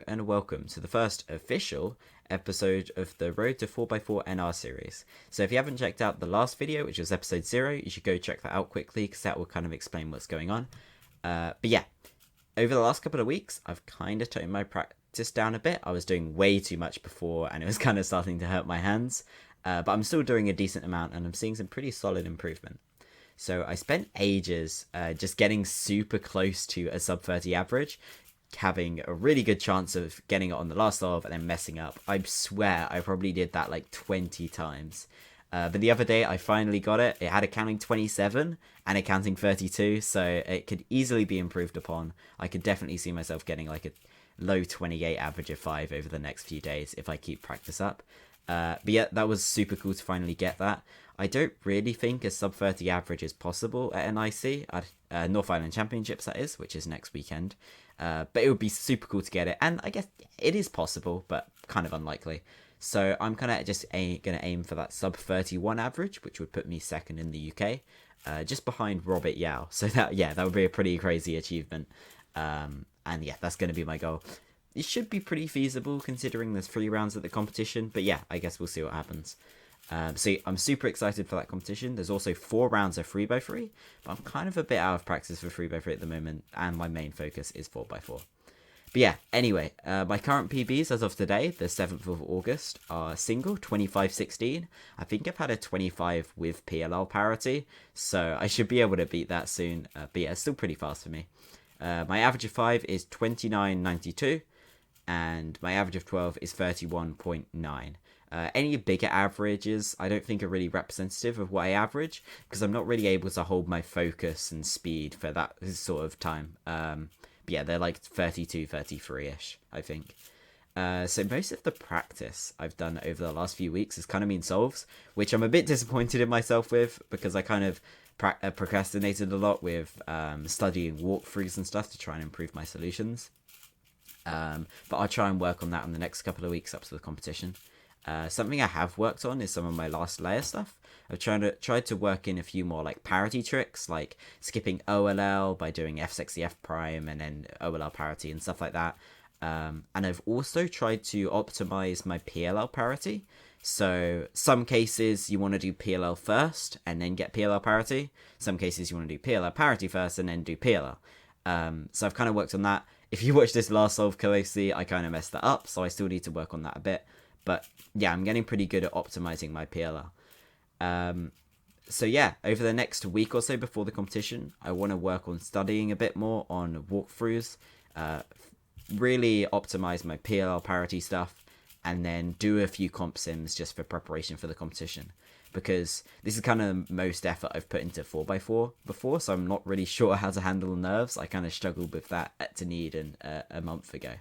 and welcome to the first official episode of the Road to 4x4 NR series. So if you haven't checked out the last video, which was episode 0, you should go check that out quickly because that will kind of explain what's going on. But yeah, over the last couple of weeks, I've kind of toned my practice down a bit. I was doing way too much before and it was kind of starting to hurt my hands. But I'm still doing a decent amount and I'm seeing some pretty solid improvement. So I spent ages just getting super close to a sub 30 average, having a really good chance of getting it on the last of and then messing up. I swear I probably did that like 20 times. But the other day I finally got it. It had a counting 27 and a counting 32, so it could easily be improved upon. I could definitely see myself getting like a low 28 average of 5 over the next few days if I keep practice up. But yeah, that was super cool to finally get that. I don't really think a sub 30 average is possible at NIC, North Island Championships that is, which is next weekend. But it would be super cool to get it, and I guess it is possible, but kind of unlikely. So I'm kind of just going to aim for that sub 31 average, which would put me second in the UK, just behind Robert Yao. So that would be a pretty crazy achievement. And yeah, that's going to be my goal. It should be pretty feasible considering there's 3 rounds of the competition, but yeah, I guess we'll see what happens. So I'm super excited for that competition. There's also 4 rounds of 3x3, but I'm kind of a bit out of practice for 3x3 at the moment, and my main focus is 4x4. But yeah, anyway, my current PBs as of today, the 7th of August, are single 25.16. I think I've had a 25 with PLL parity, so I should be able to beat that soon. But yeah, it's still pretty fast for me. My average of 5 is 29.92, and my average of 12 is 31.9. Any bigger averages I don't think are really representative of what I average, because I'm not really able to hold my focus and speed for that sort of time. But yeah, they're like 32, 33-ish, I think. So most of the practice I've done over the last few weeks has kind of been solves, which I'm a bit disappointed in myself with, because I kind of procrastinated a lot with studying walkthroughs and stuff to try and improve my solutions. But I'll try and work on that in the next couple of weeks up to the competition. Something I have worked on is some of my last layer stuff. I've tried to work in a few more like parity tricks, like skipping OLL by doing F6 F prime and then OLL parity and stuff like that. And I've also tried to optimize my PLL parity. So some cases you want to do PLL first and then get PLL parity. Some cases you want to do PLL parity first and then do PLL. So I've kind of worked on that. If you watch this last solve closely, I kind of messed that up, so I still need to work on that a bit. But yeah, I'm getting pretty good at optimizing my PLL. So yeah, over the next week or so before the competition, I want to work on studying a bit more on walkthroughs, really optimize my PLL parity stuff, and then do a few comp sims just for preparation for the competition. Because this is kind of the most effort I've put into 4x4 before, so I'm not really sure how to handle nerves. I kind of struggled with that at Dunedin a month ago.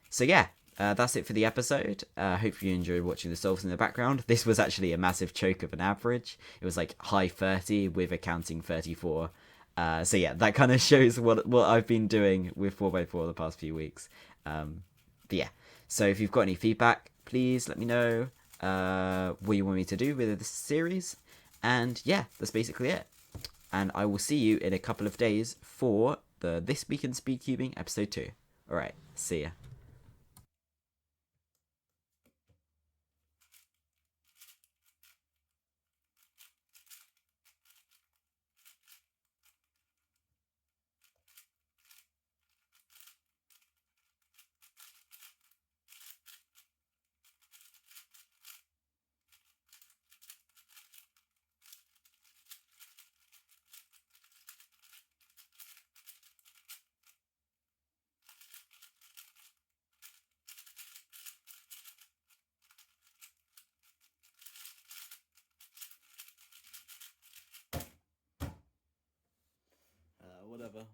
So yeah, that's it for the episode. Hope you enjoyed watching the solves in the background. This was actually a massive choke of an average. It was like high 30 with a counting 34. So yeah, that kind of shows what I've been doing with 4x4 the past few weeks. But yeah, so if you've got any feedback, please let me know what you want me to do with this series. And yeah, that's basically it. And I will see you in a couple of days for the This Week in Speedcubing episode 2. Alright, see ya. Whatever.